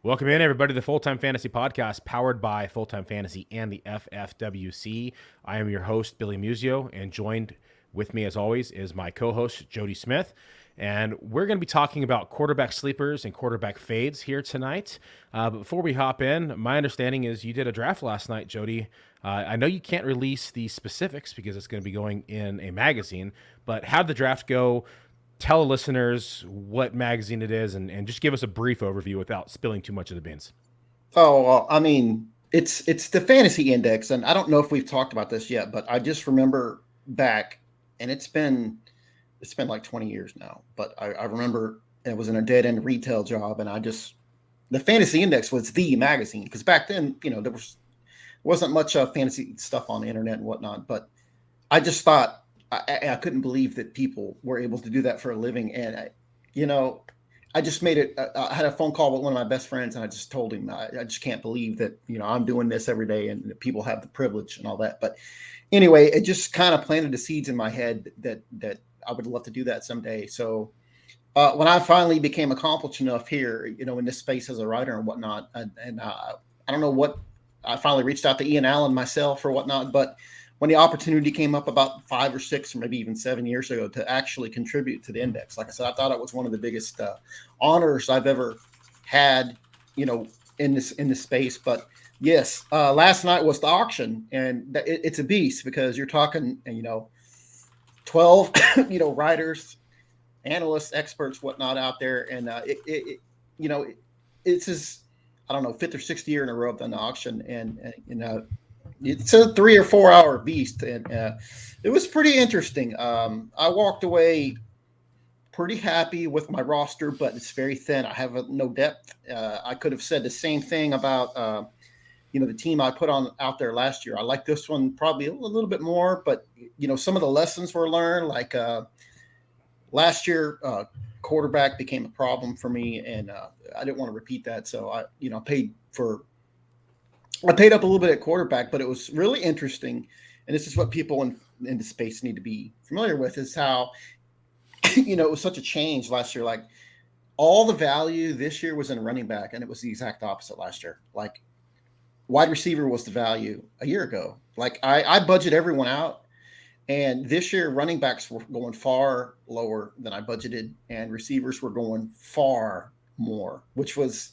Welcome in, everybody, to the Full-Time Fantasy Podcast, powered by Full-Time Fantasy and the FFWC. I am your host, Billy Musio, and joined with me, as always, is my co-host, Jody Smith. And we're going to be talking about quarterback sleepers and quarterback fades here tonight. But before we hop in, my understanding is you did a draft last night, Jody. I know you can't release the specifics because it's going to be going in a magazine, but how'd the draft go? Tell the listeners what magazine it is and just give us a brief overview without spilling too much of the beans. Oh, well, I mean, it's the fantasy index, and I don't know if we've talked about this yet, but I just remember back, and it's been like 20 years now, but I remember it was in a dead end retail job, and the fantasy index was the magazine, because back then, there wasn't much fantasy stuff on the internet and whatnot, but I just thought I couldn't believe that people were able to do that for a living. And I just made it. I had a phone call with one of my best friends, and I just told him, I just can't believe that, I'm doing this every day and that people have the privilege and all that. But anyway, it just kind of planted the seeds in my head that I would love to do that someday. So when I finally became accomplished enough here, in this space as a writer and whatnot, and I don't know what, I finally reached out to Ian Allen myself or whatnot, but when the opportunity came up about 5 or 6 or maybe even 7 years ago to actually contribute to the index, like I said, I thought it was one of the biggest honors I've ever had, in this space. But yes, last night was the auction, and it's a beast because you're talking, 12, writers, analysts, experts, whatnot out there, and it's his, I don't know, 5th or 6th year in a row I've done the auction, and it's a 3 or 4 hour beast, and it was pretty interesting. I walked away pretty happy with my roster, but it's very thin. I have no depth. I could have said the same thing about the team I put out there last year. I like this one probably a little bit more, but some of the lessons were learned. Like last year, quarterback became a problem for me, and I didn't want to repeat that. So I paid up a little bit at quarterback, but it was really interesting. And this is what people in the space need to be familiar with, is how, it was such a change last year. Like all the value this year was in running back, and it was the exact opposite last year. Like wide receiver was the value a year ago. Like I budget everyone out, and this year running backs were going far lower than I budgeted, and receivers were going far more, which was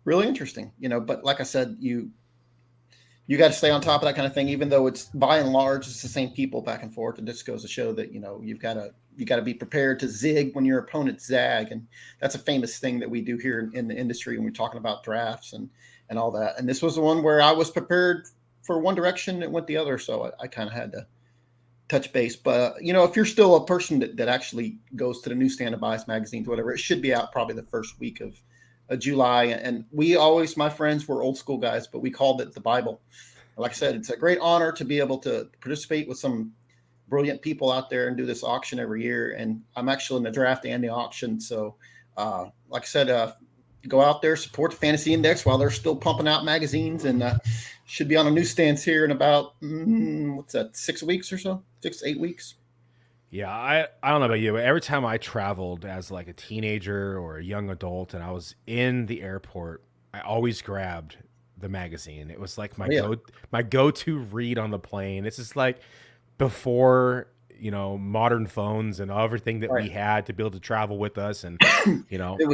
really interesting, but like I said, you got to stay on top of that kind of thing, even though it's by and large, it's the same people back and forth. And this goes to show that, you got to be prepared to zig when your opponents zag. And that's a famous thing that we do here in the industry when we're talking about drafts and all that. And this was the one where I was prepared for one direction and went the other. So I kind of had to touch base. But, if you're still a person that actually goes to the newsstand and buys magazines, whatever, it should be out probably the first week of July. And my friends were old school guys, but we called it the Bible. Like I said, it's a great honor to be able to participate with some brilliant people out there and do this auction every year. And I'm actually in the draft and the auction. So like I said, go out there, support the Fantasy Index while they're still pumping out magazines, and should be on the newsstands here in about 6 weeks or so, 6 to 8 weeks. Yeah, I don't know about you, but every time I traveled as like a teenager or a young adult and I was in the airport, I always grabbed the magazine. It was like my go-to read on the plane. This is like before, modern phones and everything that we had to be able to travel with us. And, it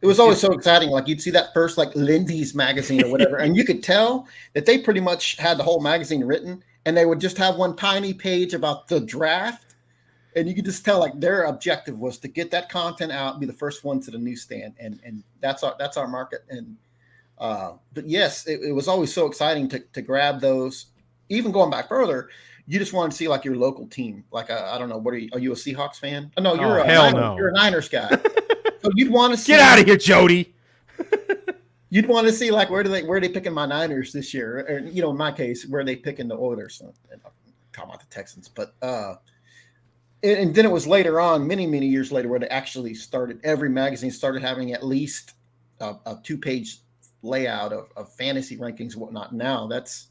was always so exciting. Like you'd see that first like Lindy's magazine or whatever, and you could tell that they pretty much had the whole magazine written, and they would just have one tiny page about the draft. And you could just tell like their objective was to get that content out and be the first one to the newsstand. And that's our market. And, but yes, it was always so exciting to grab those. Even going back further, you just wanted to see like your local team. Like, I don't know, are you a Seahawks fan? Oh, no, you're you're a Niners guy. So you'd want to see, get out of here, Jody. You'd want to see like, where are they picking my Niners this year? Or, in my case, where are they picking the Oilers? So, I'm talking about the Texans, but, and then it was later on, many, many years later, where they actually every magazine started having at least a 2-page layout of fantasy rankings and whatnot. Now that's,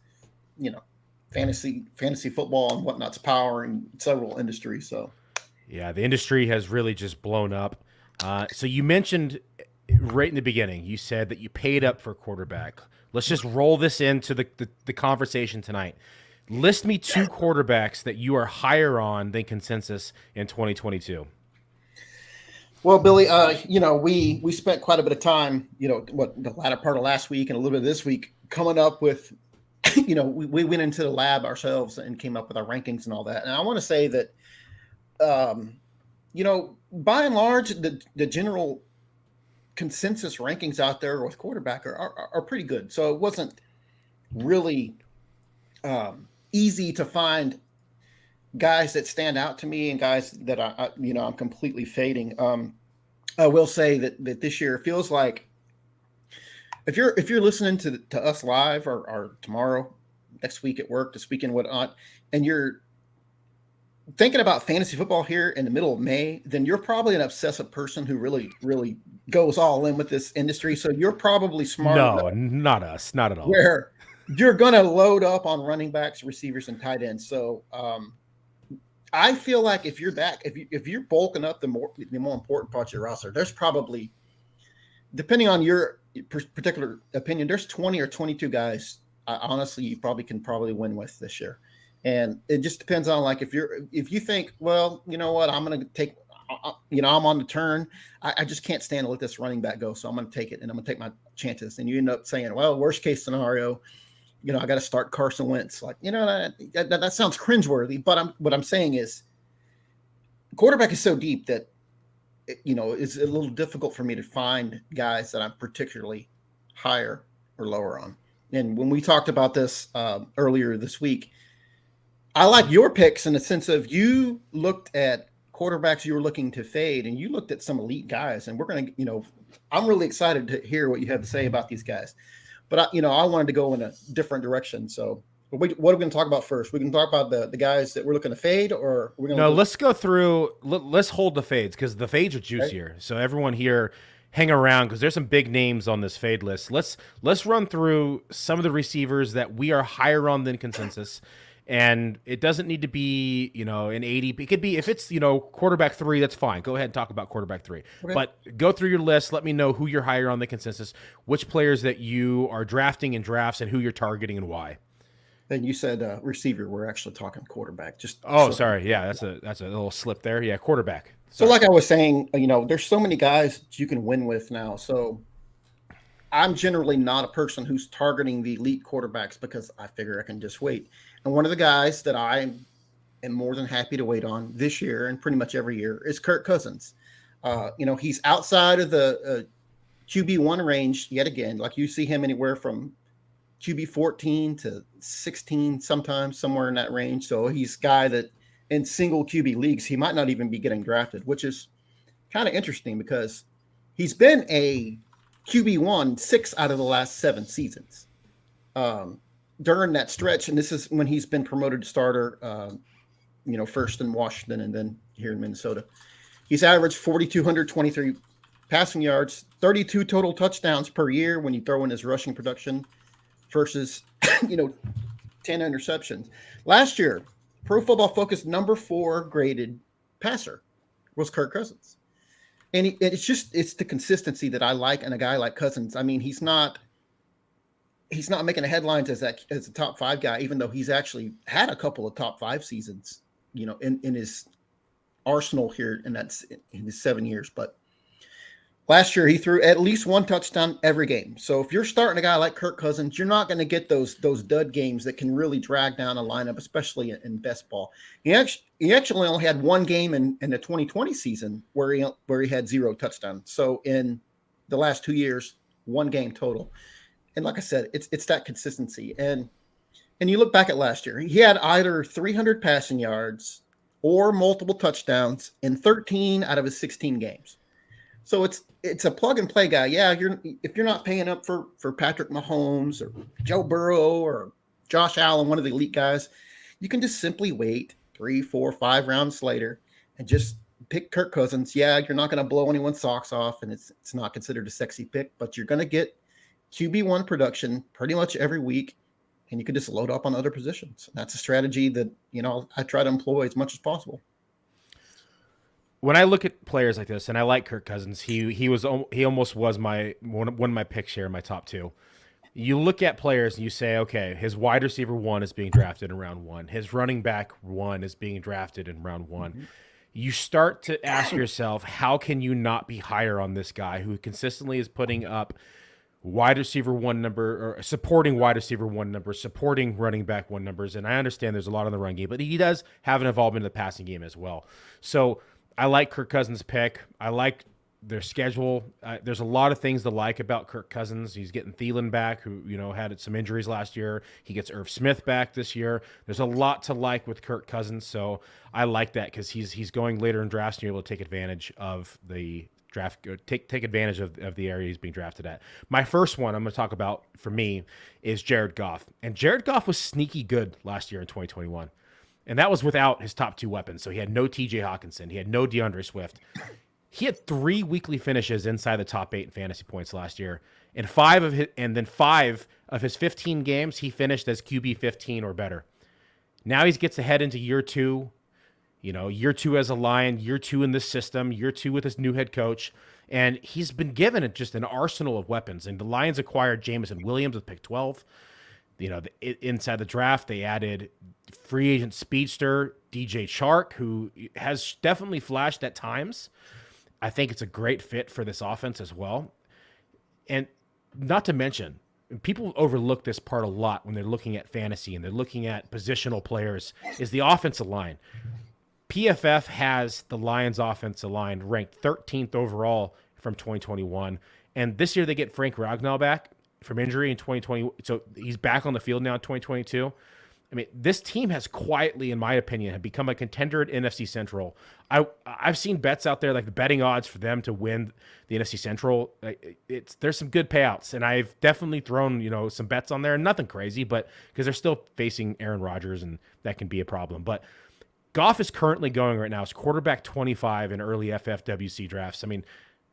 fantasy football and whatnot's powering several industries. So, yeah, the industry has really just blown up. So you mentioned right in the beginning, you said that you paid up for quarterback. Let's just roll this into the conversation tonight. List me 2 quarterbacks that you are higher on than consensus in 2022. Well, Billy, we spent quite a bit of time, the latter part of last week and a little bit of this week coming up with, we went into the lab ourselves and came up with our rankings and all that. And I want to say that, by and large, the general consensus rankings out there with quarterback are pretty good. So it wasn't really easy to find guys that stand out to me and guys that I'm completely fading. I will say that this year it feels like if you're listening to us live or tomorrow, next week at work, this weekend, whatnot, and you're thinking about fantasy football here in the middle of May, then you're probably an obsessive person who really, really goes all in with this industry. So you're probably smart. No, not us, not at all. Where you're going to load up on running backs, receivers, and tight ends. So I feel like if you're bulking up the more important parts of your roster, there's probably, depending on your particular opinion, there's 20 or 22 guys. Honestly, you can win with this year. And it just depends on if you think, well, you know what, I'm going to take, I'm on the turn. I just can't stand to let this running back go. So I'm going to take it and I'm going to take my chances. And you end up saying, well, worst case scenario, I got to start Carson Wentz. That sounds cringeworthy, but what I'm saying is quarterback is so deep that, it's a little difficult for me to find guys that I'm particularly higher or lower on. And when we talked about this earlier this week, I like your picks in the sense of you looked at quarterbacks you were looking to fade and you looked at some elite guys, and we're going to, I'm really excited to hear what you have to say about these guys. But I wanted to go in a different direction. So what are we going to talk about first? We can talk about the guys that we're looking to fade, or we're going to let's go through. Let's hold the fades because the fades are juicier. Okay. So everyone here, hang around because there's some big names on this fade list. Let's run through some of the receivers that we are higher on than consensus. And it doesn't need to be, an 80. It could be, if it's, quarterback 3, that's fine. Go ahead and talk about quarterback 3. Okay. But go through your list. Let me know who you're higher on the consensus, which players that you are drafting in drafts, and who you're targeting and why. And you said receiver. We're actually talking quarterback. Sorry. Yeah, that's a little slip there. Yeah, quarterback. Sorry. So like I was saying, there's so many guys that you can win with now. So I'm generally not a person who's targeting the elite quarterbacks because I figure I can just wait. And one of the guys that I am more than happy to wait on this year and pretty much every year is Kirk Cousins. He's outside of the QB1 range yet again. Like you see him anywhere from QB 14 to 16, sometimes somewhere in that range. So he's a guy that in single QB leagues, he might not even be getting drafted, which is kind of interesting because he's been a QB1 6 out of the last 7 seasons. During that stretch, and this is when he's been promoted to starter, first in Washington and then here in Minnesota. He's averaged 4,223 passing yards, 32 total touchdowns per year when you throw in his rushing production versus, 10 interceptions. Last year, Pro Football Focus number 4 graded passer was Kirk Cousins. And it's the consistency that I like in a guy like Cousins. I mean, he's not making the headlines as a top 5 guy, even though he's actually had a couple of top 5 seasons, in his arsenal here in his 7 years. But last year he threw at least 1 touchdown every game. So if you're starting a guy like Kirk Cousins, you're not going to get those dud games that can really drag down a lineup, especially in best ball. He actually only had 1 game in the 2020 season where he had 0 touchdowns. So in the last 2 years, 1 game total. And like I said, it's that consistency. And you look back at last year, he had either 300 passing yards or multiple touchdowns in 13 out of his 16 games. So it's a plug and play guy. Yeah, if you're not paying up for Patrick Mahomes or Joe Burrow or Josh Allen, one of the elite guys, you can just simply wait 3, 4, 5 rounds later and just pick Kirk Cousins. Yeah, you're not going to blow anyone's socks off, and it's not considered a sexy pick, but you're going to get QB1 production pretty much every week, and you can just load up on other positions. That's a strategy that, I try to employ as much as possible. when I look at players like this, and I like Kirk Cousins, he almost was my one of my picks here in my top two. You look at players and you say, okay, his wide receiver one is being drafted in round one. His running back one is being drafted in round one. Mhm. You start to ask yourself, how can you not be higher on this guy who consistently is putting up wide receiver one number, or supporting wide receiver one numbers, supporting running back one numbers? And I understand there's a lot in the run game, but he does have an involvement in the passing game as well. So I like Kirk Cousins' pick. I like their schedule. There's a lot of things to like about Kirk Cousins. He's getting Thielen back, who had some injuries last year. He gets Irv Smith back this year. There's a lot to like with Kirk Cousins, so I like that because he's going later in drafts and you're able to take advantage of the draft. Take advantage of the area he's being drafted at. My first one I'm going to talk about for me is Jared Goff, and Jared Goff was sneaky good last year in 2021. And that was without his top two weapons. So he had no TJ Hawkinson. He had no DeAndre Swift. He had 3 weekly finishes inside the top 8 in fantasy points last year. And five of his 15 games, he finished as QB 15 or better. Now he gets to head into year two, year two as a Lion, year two in this system, year two with his new head coach. And he's been given just an arsenal of weapons. And the Lions acquired Jameson Williams with pick 12. Inside the draft, they added free agent speedster DJ Chark, who has definitely flashed at times. I think it's a great fit for this offense as well. And not to mention, people overlook this part a lot when they're looking at fantasy and they're looking at positional players, is the offensive line. PFF has the Lions offensive line ranked 13th overall from 2021. And this year they get Frank Ragnow back from injury in 2020. So he's back on the field now in 2022. I mean, this team has quietly, in my opinion, have become a contender at NFC Central. I've seen bets out there, like the betting odds for them to win the NFC Central. There's some good payouts, and I've definitely thrown some bets on there. Nothing crazy, but because they're still facing Aaron Rodgers, and that can be a problem. But Goff is currently going right now as quarterback 25 in early FFWC drafts. I mean,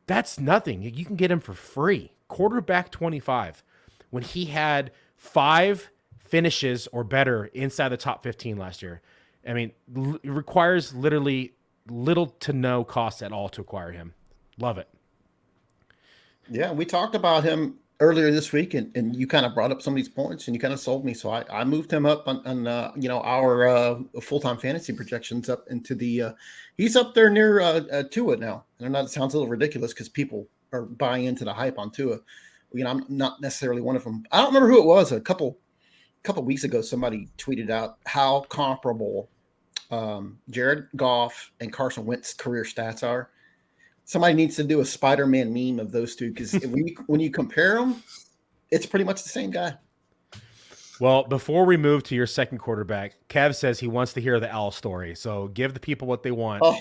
that's nothing. You can get him for free. Quarterback 25 when he had 5 finishes or better inside the top 15 last year. I mean, it requires literally little to no cost at all to acquire him. Love it. Yeah, we talked about him earlier this week, and you kind of brought up some of these points, and you kind of sold me. So I moved him up on our full-time fantasy projections up into the he's up there near Tua now. And I know it sounds a little ridiculous because people are buying into the hype on Tua. I'm not necessarily one of them. I don't remember who it was. A couple weeks ago, somebody tweeted out how comparable Jared Goff and Carson Wentz's career stats are. Somebody needs to do a Spider-Man meme of those two, because when you compare them, it's pretty much the same guy. Well, before we move to your second quarterback, Kev says he wants to hear the owl story. So give the people what they want. Oh,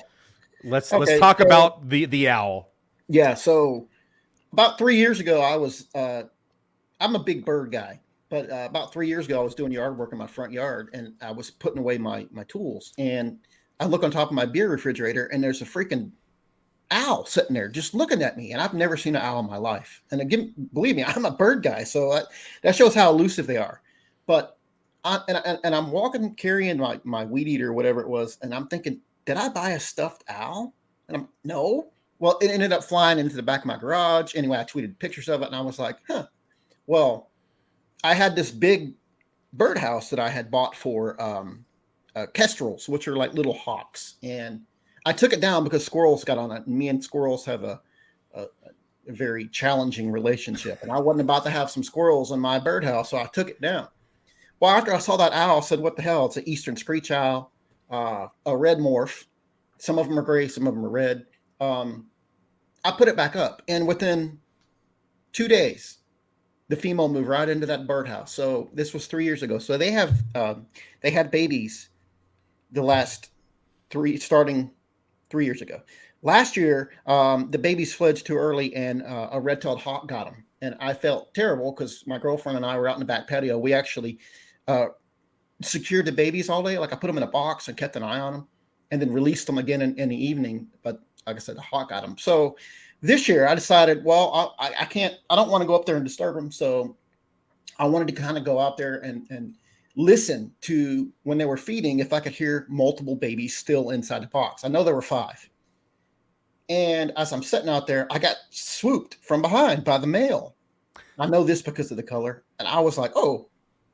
let's talk about the owl. Yeah. So about 3 years ago, I'm a big bird guy. But about 3 years ago, I was doing yard work in my front yard, and I was putting away my tools. And I look on top of my beer refrigerator, and there's a freaking owl sitting there just looking at me. And I've never seen an owl in my life. And again, believe me, I'm a bird guy. So that shows how elusive they are. But I'm walking, carrying my weed eater, whatever it was. And I'm thinking, did I buy a stuffed owl? And no. Well, it ended up flying into the back of my garage. Anyway, I tweeted pictures of it, and I was like, well, I had this big birdhouse that I had bought for kestrels, which are like little hawks. And I took it down because squirrels got on it. And me and squirrels have a very challenging relationship. And I wasn't about to have some squirrels in my birdhouse, so I took it down. Well, after I saw that owl, I said, what the hell? It's an eastern screech owl, a red morph. Some of them are gray, some of them are red. I put it back up. And within 2 days, the female moved right into that birdhouse. So this was 3 years ago. So they had babies starting 3 years ago. Last year, the babies fledged too early, and a red-tailed hawk got them. And I felt terrible because my girlfriend and I were out in the back patio. We actually secured the babies all day. Like I put them in a box and kept an eye on them, and then released them again in the evening. But like I said, the hawk got them. So this year I decided, well, I don't want to go up there and disturb them. So I wanted to kind of go out there and listen to when they were feeding, if I could hear multiple babies still inside the box. I know there were 5. And as I'm sitting out there, I got swooped from behind by the male. I know this because of the color. And I was like, oh,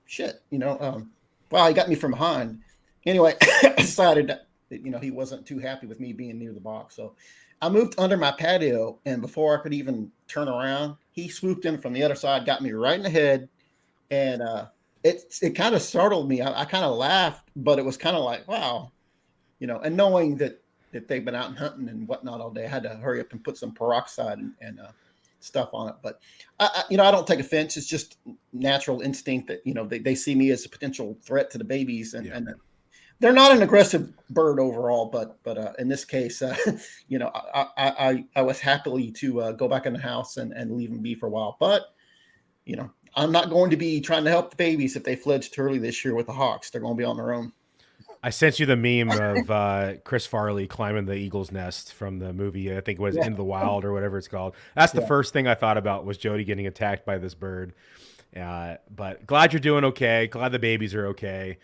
shit, wow, he got me from behind. Anyway, I decided that, he wasn't too happy with me being near the box. So I moved under my patio, and before I could even turn around, he swooped in from the other side, got me right in the head. And it kind of startled me. I kind of laughed, but it was kind of like, wow, and knowing that they've been out hunting and whatnot all day, I had to hurry up and put some peroxide and stuff on it. But I don't take offense. It's just natural instinct that they see me as a potential threat to the babies, and they're not an aggressive bird overall. But in this case, I was happily to go back in the house and leave them be for a while. But I'm not going to be trying to help the babies if they fledged early this year with the Hawks. They're going to be on their own. I sent you the meme of Chris Farley climbing the eagle's nest from the movie. I think it was In the Wild or whatever it's called. That's the first thing I thought about was Jody getting attacked by this bird. But glad you're doing okay. Glad the babies are okay.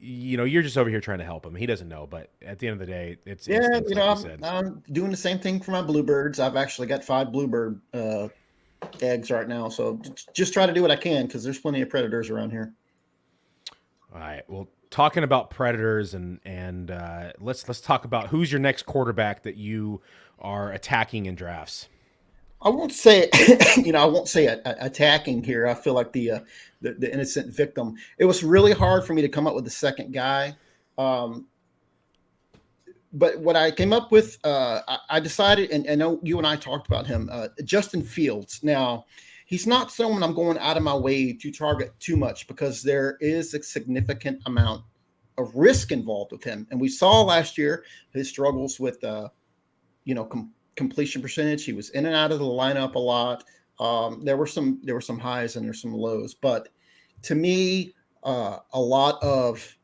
You're just over here trying to help him. He doesn't know, but at the end of the day, it's I'm doing the same thing for my bluebirds. I've actually got 5 bluebird eggs right now. So just try to do what I can because there's plenty of predators around here. All right. Well, talking about predators and let's talk about who's your next quarterback that you are attacking in drafts. I won't say, I won't say attacking here. I feel like the innocent victim. It was really hard for me to come up with the second guy. But what I came up with, I decided, and I know you and I talked about him, Justin Fields. Now, he's not someone I'm going out of my way to target too much because there is a significant amount of risk involved with him. And we saw last year his struggles with, completion percentage. He was in and out of the lineup a lot. There were some highs and there's some lows, but to me, a lot of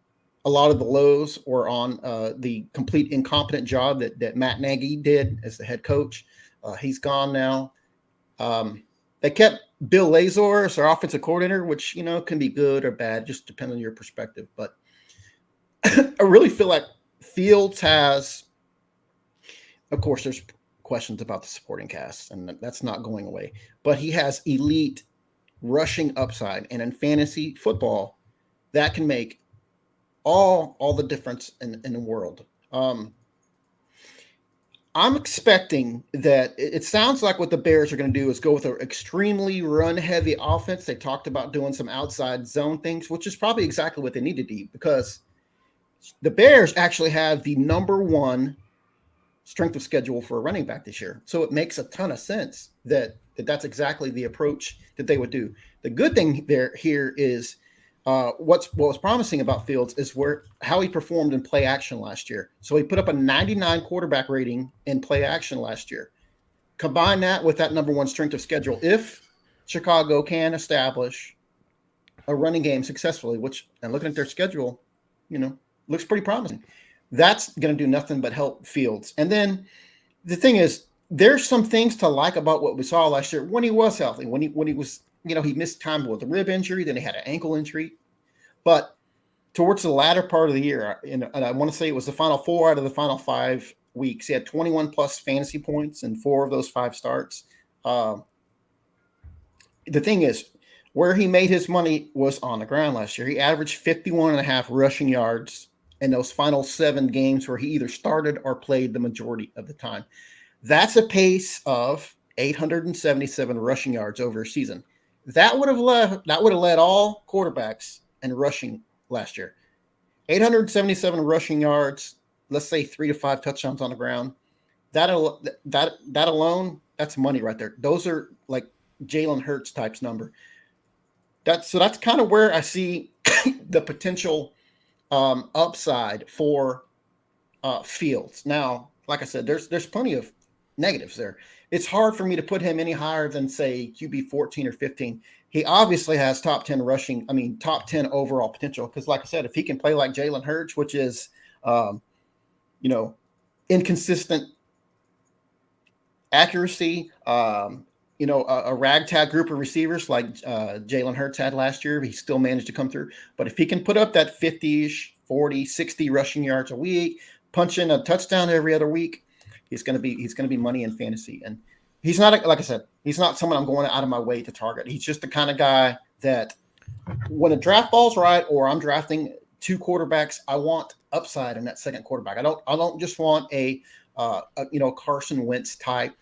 the lows were on the complete incompetent job that Matt Nagy did as the head coach. He's gone now. They kept Bill Lazor as our offensive coordinator, which, can be good or bad, just depending on your perspective. But I really feel like Fields has, of course, there's questions about the supporting cast, and that's not going away. But he has elite rushing upside, and in fantasy football, that can make all the difference in the world. I'm expecting that it sounds like what the Bears are going to do is go with an extremely run-heavy offense. They talked about doing some outside zone things, which is probably exactly what they need to do because the Bears actually have the number 1 strength of schedule for a running back this year. So it makes a ton of sense that's exactly the approach that they would do. The good thing here is what was promising about Fields is how he performed in play action last year. So he put up a 99 quarterback rating in play action last year. Combine that with that number 1 strength of schedule. If Chicago can establish a running game successfully, and looking at their schedule, looks pretty promising. That's going to do nothing but help Fields. And then the thing is, there's some things to like about what we saw last year when he was healthy, when he was, he missed time with a rib injury, then he had an ankle injury. But towards the latter part of the year, and I want to say it was the final 4 out of the final 5 weeks, he had 21 plus fantasy points in 4 of those 5 starts. The thing is, where he made his money was on the ground last year. He averaged 51.5 rushing yards in those final 7 games where he either started or played the majority of the time. That's a pace of 877 rushing yards over a season. That would have led all quarterbacks in rushing last year. 877 rushing yards, let's say 3 to 5 touchdowns on the ground. That alone, that's money right there. Those are like Jalen Hurts types number. That's kind of where I see the potential upside for Fields. Now, like I said, there's plenty of negatives there. It's hard for me to put him any higher than, say, QB 14 or 15. He obviously has top 10 overall potential because, like I said, if he can play like Jalen Hurts, which is, inconsistent accuracy, a ragtag group of receivers like Jalen Hurts had last year, he still managed to come through. But if he can put up that 50-ish, 40, 60 rushing yards a week, punch in a touchdown every other week, He's going to be money in fantasy. And he's not, like I said, he's not someone I'm going out of my way to target. He's just the kind of guy that when a draft ball's right, or I'm drafting 2 quarterbacks, I want upside in that second quarterback. I don't just want a Carson Wentz type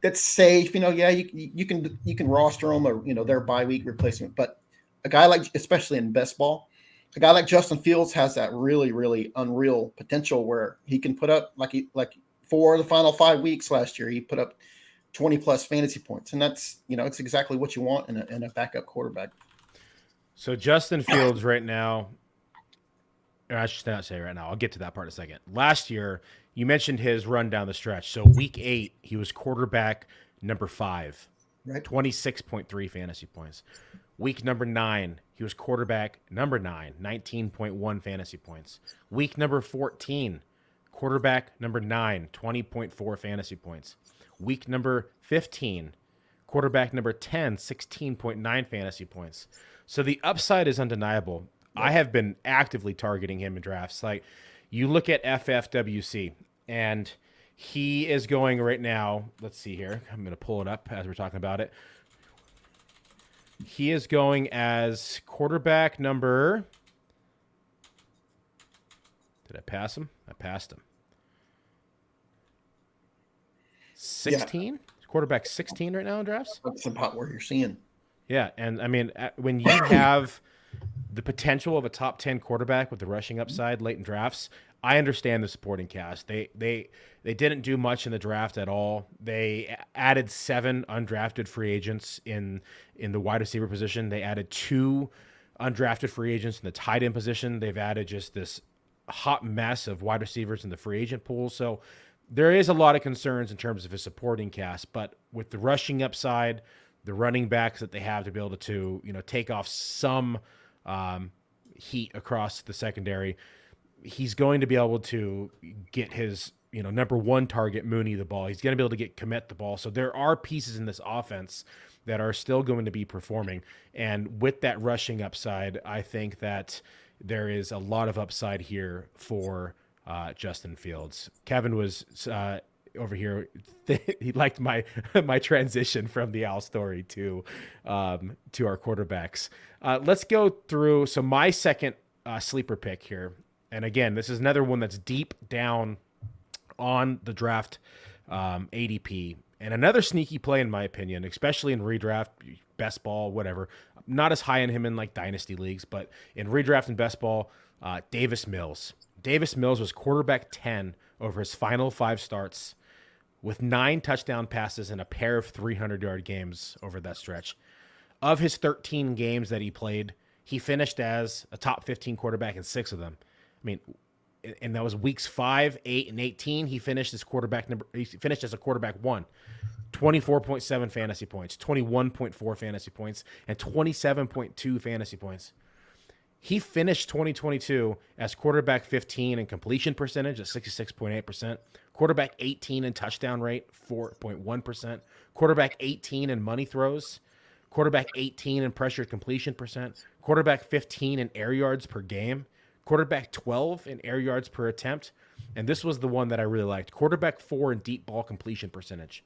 that's safe. You can roster them, or their bye week replacement. But a guy like, especially in best ball, a guy like Justin Fields has that really, really unreal potential where he can put up like for the final 5 weeks last year, he put up 20 plus fantasy points, and that's it's exactly what you want in a backup quarterback. So Justin Fields right now, or I should not say right now, I'll get to that part in a second. Last year, you mentioned his run down the stretch. So week 8, he was quarterback number 5, right? 26.3 fantasy points. Week number 9, he was quarterback number 9, 19.1 fantasy points. Week number 14, quarterback number 9, 20.4 fantasy points. Week number 15, quarterback number 10, 16.9 fantasy points. So the upside is undeniable. I have been actively targeting him in drafts. Like, you look at FFWC, and he is going right now. Let's see here. I'm going to pull it up as we're talking about it. He is going as quarterback number. Did I pass him? I passed him. 16? Yeah. Quarterback 16 right now in drafts? That's about where you're seeing. Yeah, and I mean, when you have the potential of a top 10 quarterback with the rushing upside late in drafts, I understand the supporting cast. They didn't do much in the draft at all. They added 7 undrafted free agents in the wide receiver position. They added 2 undrafted free agents in the tight end position. They've added just this hot mess of wide receivers in the free agent pool. So there is a lot of concerns in terms of his supporting cast, but with the rushing upside, the running backs that they have to be able to take off some heat across the secondary, he's going to be able to get his number 1 target, Mooney, the ball. He's going to be able to get Kmet the ball. So there are pieces in this offense that are still going to be performing. And with that rushing upside, I think that there is a lot of upside here for Justin Fields. Kevin was over here. He liked my transition from the Al story to our quarterbacks. Let's go through. So my second sleeper pick here, and again, this is another one that's deep down on the draft ADP, and another sneaky play in my opinion, especially in redraft, best ball, whatever. Not as high on him in like dynasty leagues, but in redraft and best ball, Davis Mills. Davis Mills was quarterback 10 over his final 5 starts, with 9 touchdown passes and a pair of 300-yard games over that stretch. Of his 13 games that he played, he finished as a top 15 quarterback in 6 of them. I mean, and that was weeks 5, 8, and 18. He finished as quarterback He finished as a quarterback 1, 24.7 fantasy points, 21.4 fantasy points, and 27.2 fantasy points. He finished 2022 as quarterback 15 in completion percentage at 66.8%, quarterback 18 in touchdown rate, 4.1%, quarterback 18 in money throws, quarterback 18 in pressure completion percent, quarterback 15 in air yards per game, quarterback 12 in air yards per attempt, and this was the one that I really liked, quarterback 4 in deep ball completion percentage.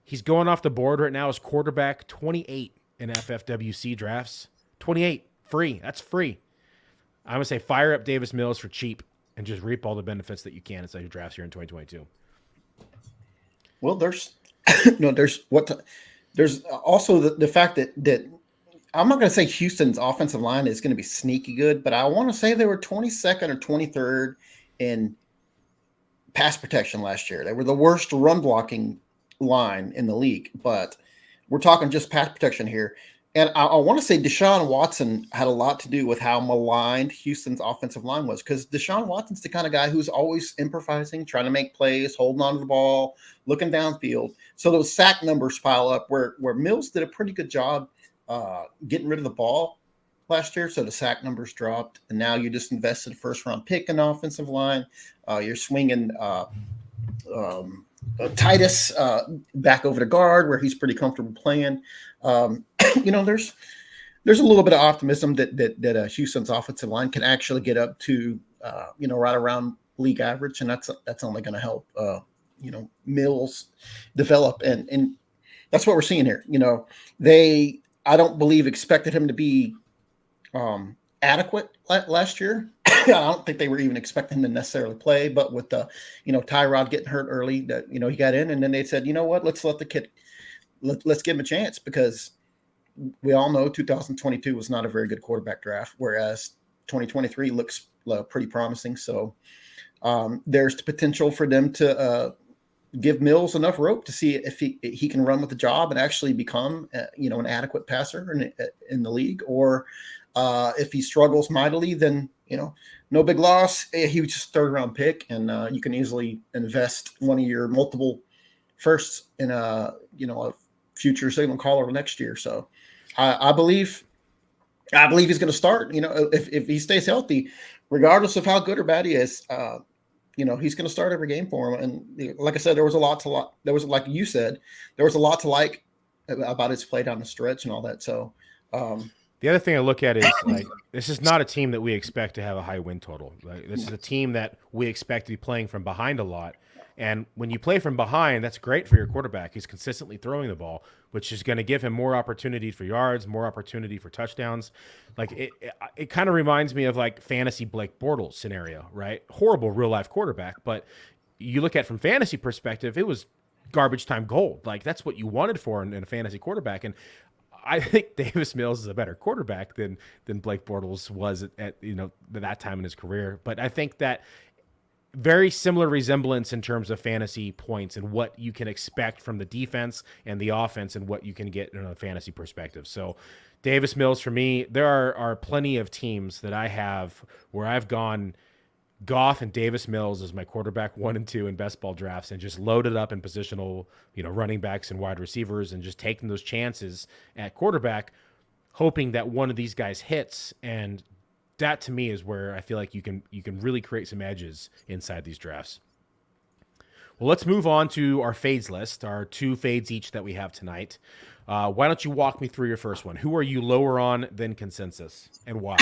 He's going off the board right now as quarterback 28 in FFWC drafts. 28. Free. That's free. I'm going to say fire up Davis Mills for cheap and just reap all the benefits that you can inside your drafts here in 2022. Well, there's also the fact that I'm not going to say Houston's offensive line is going to be sneaky good, but I want to say they were 22nd or 23rd in pass protection last year. They were the worst run blocking line in the league, but we're talking just pass protection here. And I want to say Deshawn Watson had a lot to do with how maligned Houston's offensive line was, because Deshawn Watson's the kind of guy who's always improvising, trying to make plays, holding on to the ball, looking downfield. So those sack numbers pile up where Mills did a pretty good job getting rid of the ball last year. So the sack numbers dropped, and now you just invested a first-round pick in the offensive line. You're swinging Titus back over to guard where he's pretty comfortable playing. There's a little bit of optimism that Houston's offensive line can actually get up to right around league average, and that's only going to help Mills develop, and that's what we're seeing here. I don't believe expected him to be adequate last year. I don't think they were even expecting him to necessarily play, but with the Tyrod getting hurt early, that he got in, and then they said, let's let the kid, let's give him a chance, because we all know 2022 was not a very good quarterback draft, whereas 2023 looks pretty promising. So there's the potential for them to give Mills enough rope to see if he can run with the job and actually become an adequate passer in the league, or if he struggles mightily, then no big loss. He was just third round pick, and you can easily invest one of your multiple firsts in a future signal caller next year. So I believe he's going to start. If he stays healthy, regardless of how good or bad he is, he's going to start every game for him. And like I said, there was like you said, there was a lot to like about his play down the stretch and all that. So the other thing I look at is, like, this is not a team that we expect to have a high win total. Like, this is a team that we expect to be playing from behind a lot. And when you play from behind, that's great for your quarterback. He's consistently throwing the ball, which is going to give him more opportunity for yards, more opportunity for touchdowns. Like, it kind of reminds me of like fantasy Blake Bortles scenario, right? Horrible real life quarterback, but you look at from fantasy perspective, it was garbage time gold. Like, that's what you wanted for in a fantasy quarterback. And I think Davis Mills is a better quarterback than Blake Bortles was at that time in his career. But I think that very similar resemblance in terms of fantasy points and what you can expect from the defense and the offense and what you can get in a fantasy perspective. So Davis Mills, for me, there are plenty of teams that I have where I've gone Goff and Davis Mills as my quarterback 1 and 2 in best ball drafts, and just loaded up in positional, running backs and wide receivers, and just taking those chances at quarterback, hoping that one of these guys hits. And that, to me, is where I feel like you can really create some edges inside these drafts. Well, let's move on to our fades list, our 2 fades each that we have tonight. Why don't you walk me through your first one? Who are you lower on than consensus, and why?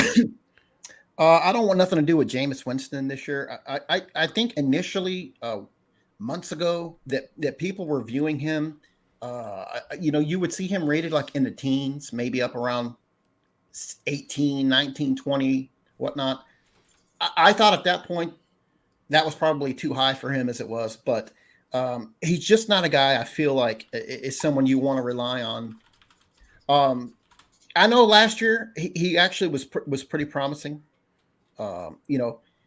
I don't want nothing to do with Jameis Winston this year. I think initially months ago that people were viewing him, you would see him rated like in the teens, maybe up around 18, 19, 20, whatnot. I thought at that point that was probably too high for him as it was, but he's just not a guy I feel like is someone you want to rely on. I know last year he actually was pretty promising.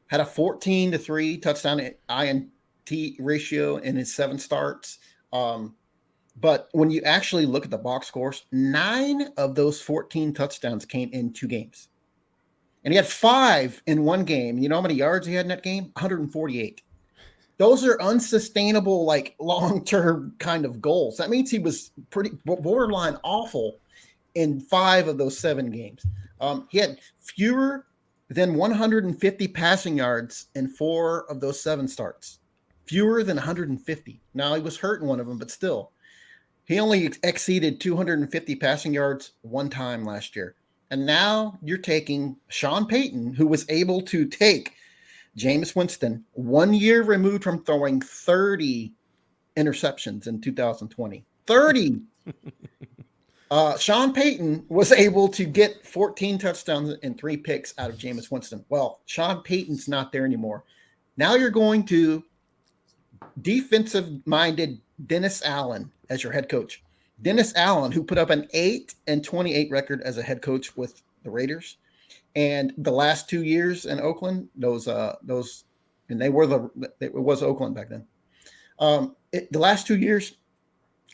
Had a 14-3 touchdown INT ratio in his 7 starts. But when you actually look at the box scores, 9 of those 14 touchdowns came in 2 games. And he had 5 in 1 game. You know how many yards he had in that game? 148. Those are unsustainable, like long-term kind of goals. That means he was pretty borderline awful in 5 of those 7 games. He had fewer than 150 passing yards in 4 of those 7 starts. Fewer than 150. Now, he was hurt in one of them, but still. He only exceeded 250 passing yards 1 time last year. And now you're taking Sean Payton, who was able to take Jameis Winston 1 year removed from throwing 30 interceptions in 2020. 30! Sean Payton was able to get 14 touchdowns and 3 picks out of Jameis Winston. Well, Sean Payton's not there anymore. Now you're going to defensive-minded Dennis Allen as your head coach. Dennis Allen, who put up an 8-28 record as a head coach with the Raiders, and the last 2 years in Oakland, and it was Oakland back then. The last 2 years,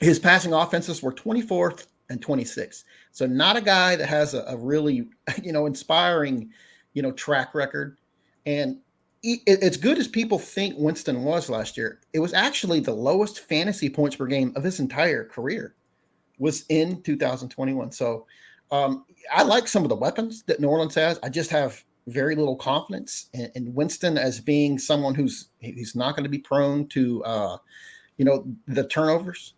his passing offenses were 24th and 26th. So not a guy that has a really, inspiring, track record. And as good as people think Winston was last year, it was actually the lowest fantasy points per game of his entire career was in 2021. So I like some of the weapons that New Orleans has. I just have very little confidence in Winston as being someone he's not going to be prone to, the turnovers.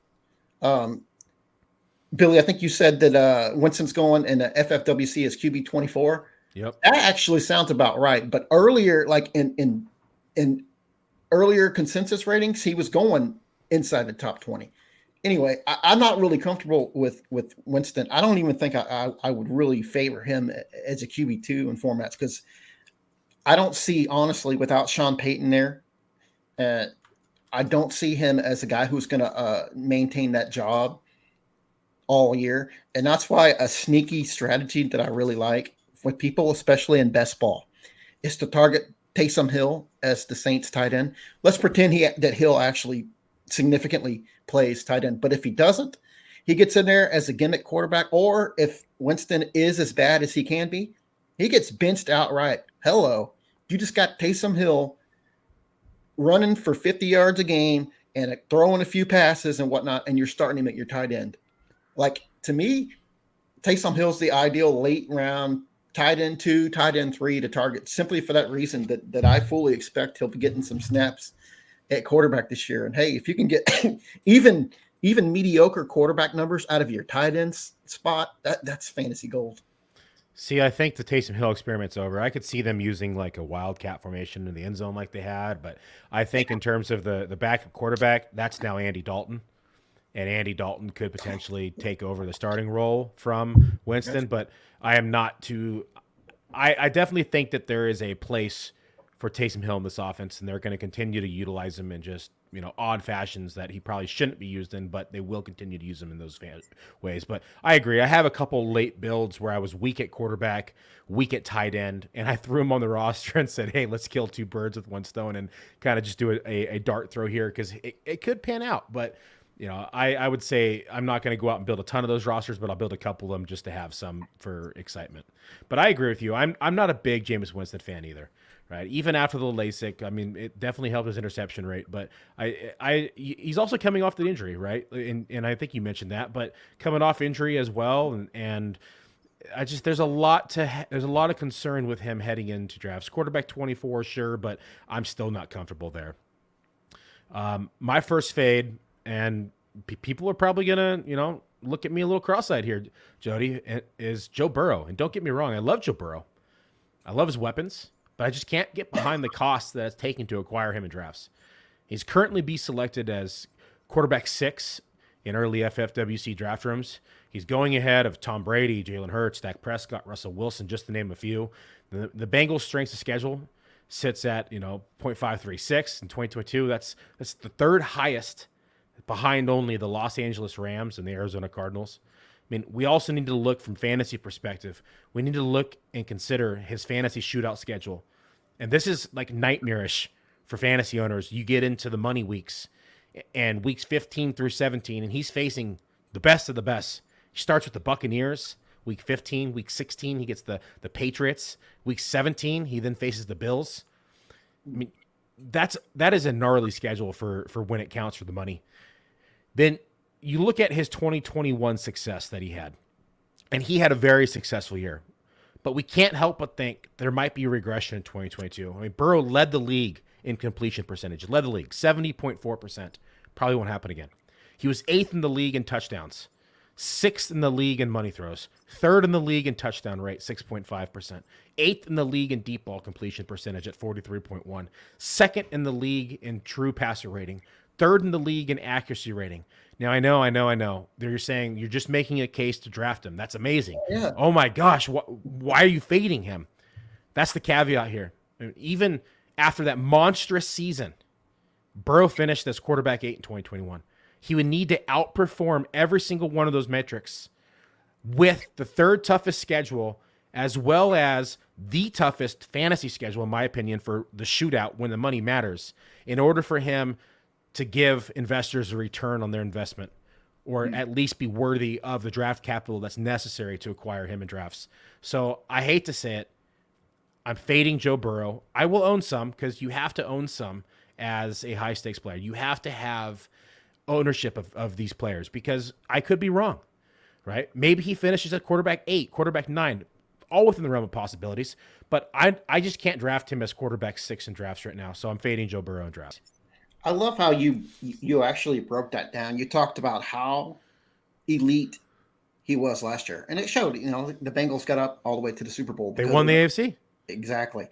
Billy, I think you said that Winston's going in the FFWC as QB 24. Yep. That actually sounds about right. But earlier, like in earlier consensus ratings, he was going inside the top 20. Anyway, I'm not really comfortable with Winston. I don't even think I would really favor him as a QB2 in formats because I don't see, honestly, without Sean Payton there, I don't see him as a guy who's going to maintain that job all year. And that's why a sneaky strategy that I really like with people, especially in best ball, is to target Taysom Hill as the Saints tight end. Let's pretend that Hill actually significantly plays tight end. But if he doesn't, he gets in there as a gimmick quarterback, or if Winston is as bad as he can be, he gets benched outright. Hello. You just got Taysom Hill running for 50 yards a game and throwing a few passes and whatnot, and you're starting him at your tight end. Like, to me, Taysom Hill's the ideal late round tight end 2, tight end 3 to target, simply for that reason that I fully expect he'll be getting some snaps at quarterback this year. And hey, if you can get even mediocre quarterback numbers out of your tight end spot, that's fantasy gold. See, I think the Taysom Hill experiment's over. I could see them using like a wildcat formation in the end zone like they had, but I think in terms of the backup quarterback, that's now Andy Dalton. And Andy Dalton could potentially take over the starting role from Winston, but I am not too – I definitely think that there is a place for Taysom Hill in this offense, and they're going to continue to utilize him in just, odd fashions that he probably shouldn't be used in, but they will continue to use him in those ways. But I agree. I have a couple late builds where I was weak at quarterback, weak at tight end, and I threw him on the roster and said, hey, let's kill two birds with one stone and kind of just do a dart throw here because it could pan out. But, I would say I'm not going to go out and build a ton of those rosters, but I'll build a couple of them just to have some for excitement. But I agree with you. I'm not a big Jameis Winston fan either. Right, even after the LASIK, I mean, it definitely helped his interception rate. But he's also coming off the injury, right? And I think you mentioned that, but coming off injury as well, and I just there's a lot of concern with him heading into drafts. Quarterback 24, sure, but I'm still not comfortable there. My first fade, and people are probably gonna look at me a little cross-eyed here, Jody, is Joe Burrow. And don't get me wrong, I love Joe Burrow. I love his weapons. But I just can't get behind the cost that it's taken to acquire him in drafts. He's currently be selected as quarterback 6 in early FFWC draft rooms. He's going ahead of Tom Brady, Jalen Hurts, Dak Prescott, Russell Wilson, just to name a few. The Bengals' strength of schedule sits at 0.536 in 2022. That's the third highest, behind only the Los Angeles Rams and the Arizona Cardinals. I mean, we also need to look from fantasy perspective. We need to look and consider his fantasy shootout schedule. And this is like nightmarish for fantasy owners. You get into the money weeks and weeks 15 through 17, and he's facing the best of the best. He starts with the Buccaneers, week 15. Week 16, he gets the Patriots. Week 17, he then faces the Bills. I mean, that is a gnarly schedule for when it counts for the money. Then you look at his 2021 success that he had, and he had a very successful year. But we can't help but think there might be a regression in 2022. I mean, Burrow led the league in completion percentage, 70.4%. Probably won't happen again. He was 8th in the league in touchdowns, 6th in the league in money throws, 3rd in the league in touchdown rate, 6.5%, 8th in the league in deep ball completion percentage at 43.1%, 2nd in the league in true passer rating, 3rd in the league in accuracy rating. Now, I know. You're saying you're just making a case to draft him. That's amazing. Yeah. Oh, my gosh. Why are you fading him? That's the caveat here. Even after that monstrous season, Burrow finished as quarterback 8 in 2021. He would need to outperform every single one of those metrics with the 3rd toughest schedule as well as the toughest fantasy schedule, in my opinion, for the shootout when the money matters, in order for him to give investors a return on their investment, or at least be worthy of the draft capital that's necessary to acquire him in drafts. So I hate to say it, I'm fading Joe Burrow. I will own some, because you have to own some as a high stakes player. You have to have ownership of these players, because I could be wrong, right? Maybe he finishes at quarterback 8, quarterback 9, all within the realm of possibilities, but I just can't draft him as quarterback 6 in drafts right now. So I'm fading Joe Burrow in drafts. I love how you actually broke that down. You talked about how elite he was last year, and it showed. The Bengals got up all the way to the Super Bowl. They won the AFC. Exactly.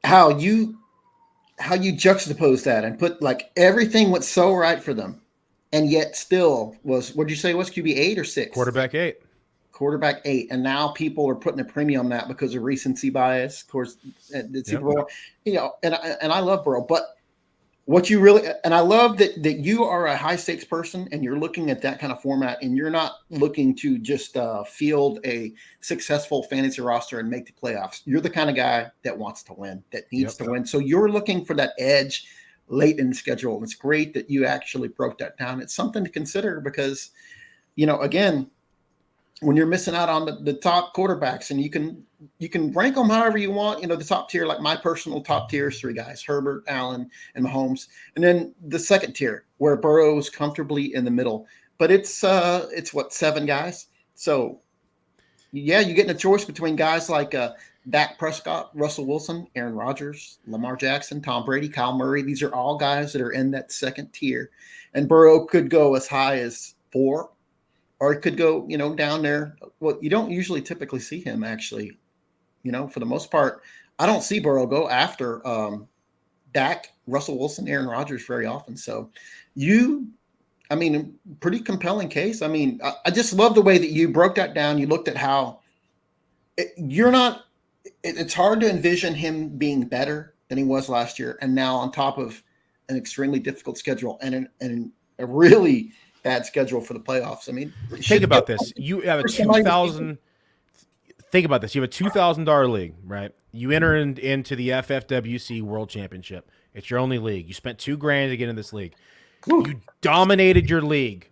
How you how you juxtapose that and put like everything went so right for them, and yet still was, what did you say it was, QB 8 or 6? Quarterback 8. Quarterback 8, and now people are putting a premium on that because of recency bias. Of course, the Super Bowl, and I love Burrow, but what you really, and I love that you are a high stakes person and you're looking at that kind of format, and you're not looking to just field a successful fantasy roster and make the playoffs. You're the kind of guy that wants to win, that needs to win. So you're looking for that edge late in the schedule. And it's great that you actually broke that down. It's something to consider because, again, when you're missing out on the top quarterbacks, and you can rank them however you want, the top tier, like my personal top tier is 3 guys: Herbert, Allen, and Mahomes. And then the second tier where Burrow is comfortably in the middle, but it's what, 7 guys. So yeah, you're getting a choice between guys like Dak Prescott, Russell Wilson, Aaron Rodgers, Lamar Jackson, Tom Brady, Kyle Murray. These are all guys that are in that second tier, and Burrow could go as high as 4. Or it could go, down there. Well, you don't usually typically see him actually, for the most part. I don't see Burrow go after Dak, Russell Wilson, Aaron Rodgers very often. So pretty compelling case. I just love the way that you broke that down. You looked at how it's hard to envision him being better than he was last year. And now on top of an extremely difficult schedule and a really bad schedule for the playoffs. Think about this. You have a $2,000. Think about this. You have a $2,000 league, right? You enter into the FFWC World Championship. It's your only league. You spent $2,000 to get in this league. Woo. You dominated your league.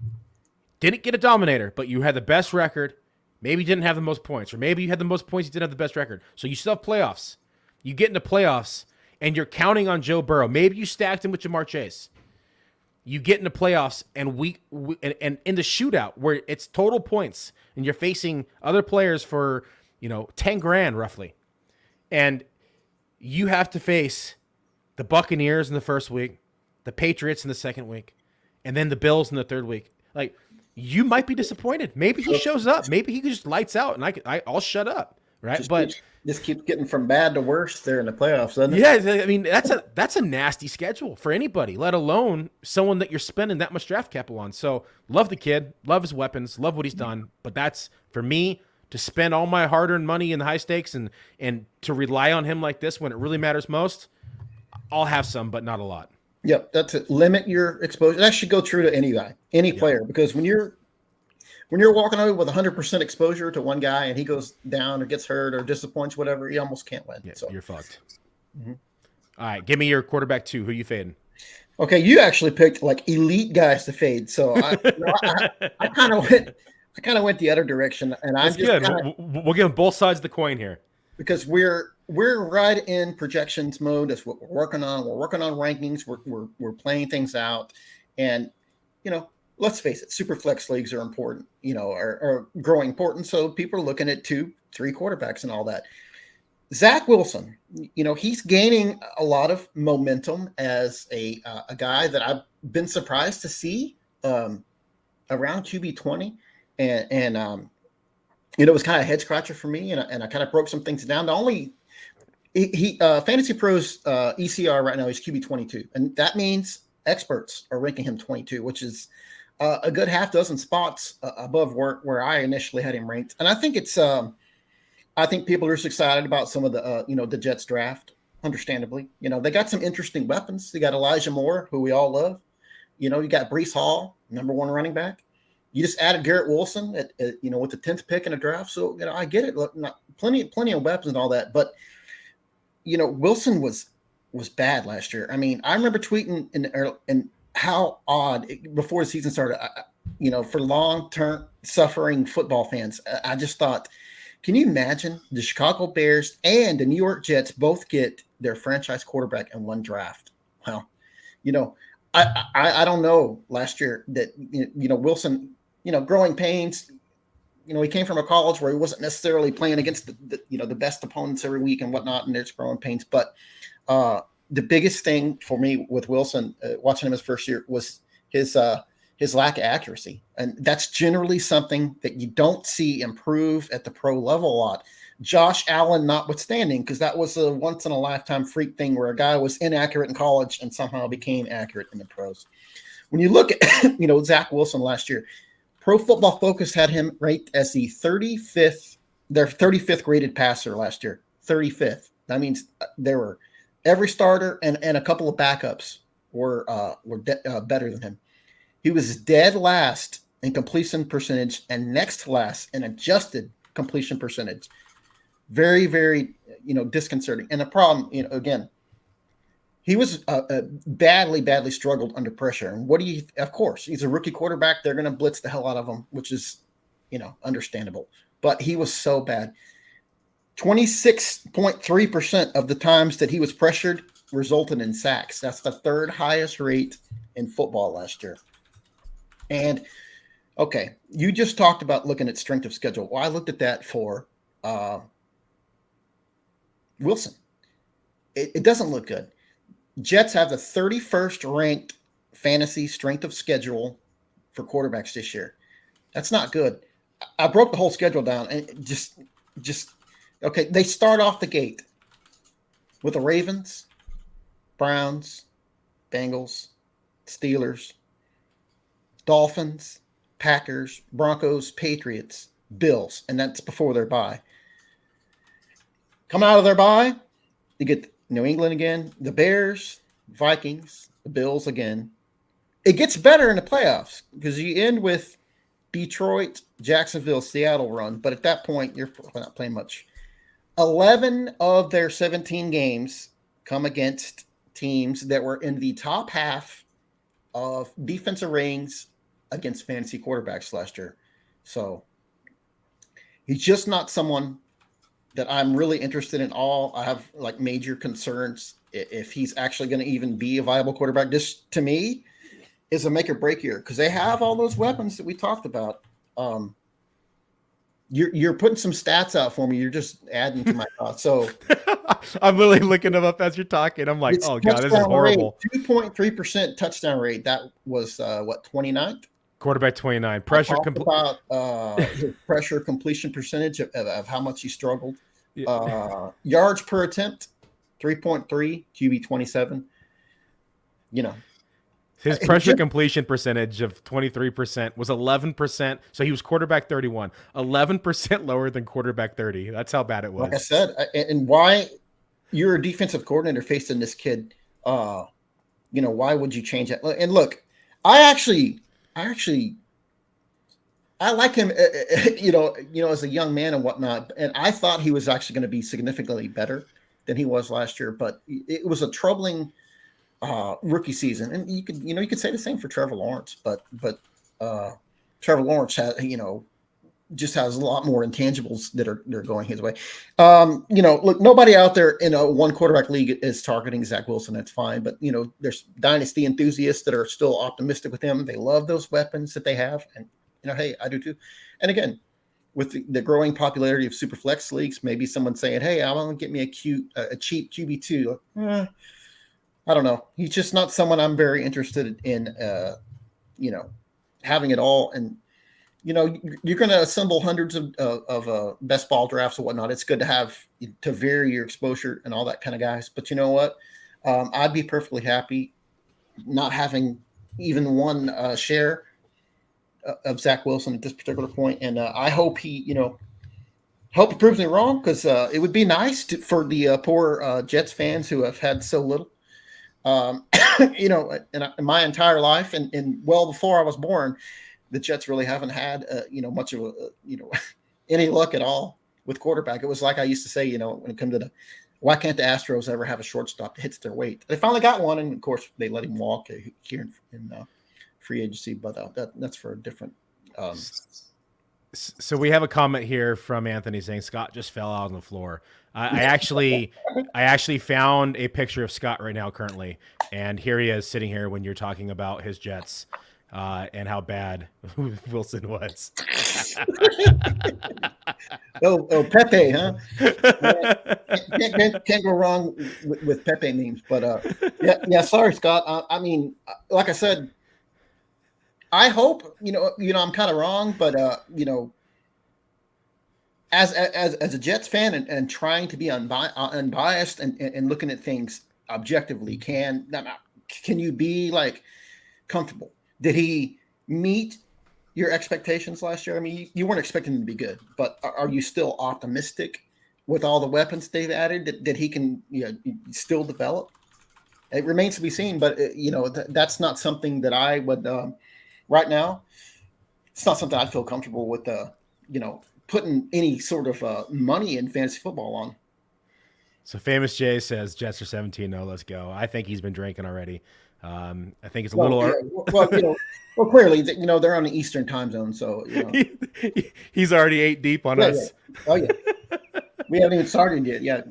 Didn't get a dominator, but you had the best record. Maybe you didn't have the most points, or maybe you had the most points. You didn't have the best record. So you still have playoffs. You get into playoffs, and you're counting on Joe Burrow. Maybe you stacked him with Jamar Chase. You get into playoffs and and in the shootout where it's total points and you're facing other players for, $10,000 roughly. And you have to face the Buccaneers in the first week, the Patriots in the second week, and then the Bills in the third week. Like, you might be disappointed. Maybe he shows up. Maybe he just lights out and I'll shut up. Right. Just keep getting from bad to worse there in the playoffs, doesn't it? Yeah, that's a nasty schedule for anybody, let alone someone that you're spending that much draft capital on. So love the kid, love his weapons, love what he's done. But that's, for me, to spend all my hard-earned money in the high stakes and to rely on him like this when it really matters most, I'll have some, but not a lot. Yep, that's it. Limit your exposure. That should go true to any guy, any player, because when you're walking away with 100% exposure to one guy and he goes down or gets hurt or disappoints, whatever, you almost can't win. Yeah, so you're fucked. Mm-hmm. All right, give me your quarterback 2. Who you fading? Okay, you actually picked like elite guys to fade, so I kind of went the other direction, and that's good. We'll give them both sides of the coin here because we're right in projections mode. That's what we're working on. We're working on rankings. We're playing things out, and let's face it, super flex leagues are important, are growing important. So people are looking at 2-3 quarterbacks and all that. Zach Wilson, he's gaining a lot of momentum as a guy that I've been surprised to see around QB 20. And it was kind of a head scratcher for me. And I kind of broke some things down. The only Fantasy Pros ECR right now is QB 22. And that means experts are ranking him 22, which is a good half dozen spots above where I initially had him ranked. And I think I think people are just excited about some of the, the Jets draft, understandably. They got some interesting weapons. They got Elijah Moore, who we all love. You got Breece Hall, number 1 running back. You just added Garrett Wilson at with the 10th pick in a draft. So, I get it. Look, plenty of weapons and all that. But, Wilson was bad last year. I remember tweeting in how odd before the season started, for long-term suffering football fans, I just thought, can you imagine the Chicago Bears and the New York Jets both get their franchise quarterback in one draft? Well, I don't know last year that, Wilson, growing pains, he came from a college where he wasn't necessarily playing against the best opponents every week and whatnot, and there's growing pains. But the biggest thing for me with Wilson, watching him his first year, was his lack of accuracy. And that's generally something that you don't see improve at the pro level a lot. Josh Allen notwithstanding, because that was a once in a lifetime freak thing where a guy was inaccurate in college and somehow became accurate in the pros. When you look at, Zach Wilson last year, Pro Football Focus had him ranked as the 35th, their 35th graded passer last year. 35th. That means there were every starter and a couple of backups were better than him. He was dead last in completion percentage and next to last in adjusted completion percentage. Very, very, disconcerting. And the problem, again, he was badly struggled under pressure. And of course, he's a rookie quarterback. They're going to blitz the hell out of him, which is, understandable. But he was so bad. 26.3% of the times that he was pressured resulted in sacks. That's the third highest rate in football last year. And, okay, you just talked about looking at strength of schedule. Well, I looked at that for Wilson. It doesn't look good. Jets have the 31st ranked fantasy strength of schedule for quarterbacks this year. That's not good. I broke the whole schedule down and just okay. They start off the gate with the Ravens, Browns, Bengals, Steelers, Dolphins, Packers, Broncos, Patriots, Bills, and that's before their bye. Coming out of their bye, you get New England again, the Bears, Vikings, the Bills again. It gets better in the playoffs because you end with Detroit, Jacksonville, Seattle run, but at that point, you're not playing much. 11 of their 17 games come against teams that were in the top half of defensive ratings against fantasy quarterbacks last year. So he's just not someone that I'm really interested in all. I have major concerns if he's actually going to even be a viable quarterback. This, to me, is a make or break year because they have all those weapons that we talked about. You're putting some stats out for me. You're just adding to my thoughts. So I'm literally looking them up as you're talking. I'm like, oh God, this is horrible. 2.3% touchdown rate. That was 29th? Quarterback 29. Pressure completion percentage of how much he struggled. Yards per attempt, 3.3, QB 27. His pressure completion percentage of 23% was 11%. So he was quarterback 31, 11% lower than quarterback 30. That's how bad it was. Like I said, and why you're a defensive coordinator facing this kid, why would you change that? And look, I like him, as a young man and whatnot. And I thought he was actually going to be significantly better than he was last year. But it was a troubling rookie season, and you could say the same for Trevor Lawrence. But Trevor Lawrence just has a lot more intangibles that are going his way. Look, nobody out there in a one quarterback league is targeting Zach Wilson. That's fine. But, there's dynasty enthusiasts that are still optimistic with him. They love those weapons that they have. And, hey, I do too. And again, with the growing popularity of super flex leagues, maybe someone's saying, hey, I want to get me a cheap QB2. I don't know. He's just not someone I'm very interested in, having it all. And, you're going to assemble hundreds of best ball drafts and whatnot. It's good to have to vary your exposure and all that kind of guys. But you know what? I'd be perfectly happy not having even one share of Zach Wilson at this particular point. And I hope he proves me wrong because it would be nice for the poor Jets fans who have had so little. In my entire life and well before I was born, the Jets really haven't had, much of any luck at all with quarterback. It was like I used to say, when it comes to why can't the Astros ever have a shortstop that hits their weight? They finally got one, and of course they let him walk here in free agency. But that's for a different. So we have a comment here from Anthony saying Scott just fell out on the floor. I actually found a picture of Scott right now currently, and here he is sitting here when you're talking about his Jets. And how bad Wilson was. oh, Pepe, huh? Can't go wrong with Pepe memes. But yeah. Sorry, Scott. I mean, like I said, I hope I'm kind of wrong, but as a Jets fan and trying to be unbiased and looking at things objectively, can you be like comfortable? Did he meet your expectations last year? I mean, you weren't expecting him to be good, but are you still optimistic with all the weapons they've added that he can still develop? It remains to be seen, but that's not something that I would right now. It's not something I'd feel comfortable with. Putting any sort of money in fantasy football on. So Famous Jay says Jets are 17-0. Let's go. I think he's been drinking already. I think it's a little. Clearly, they're on the Eastern time zone, so he's already 8 deep on us. Yeah. Oh yeah, we haven't even started yet. Yeah.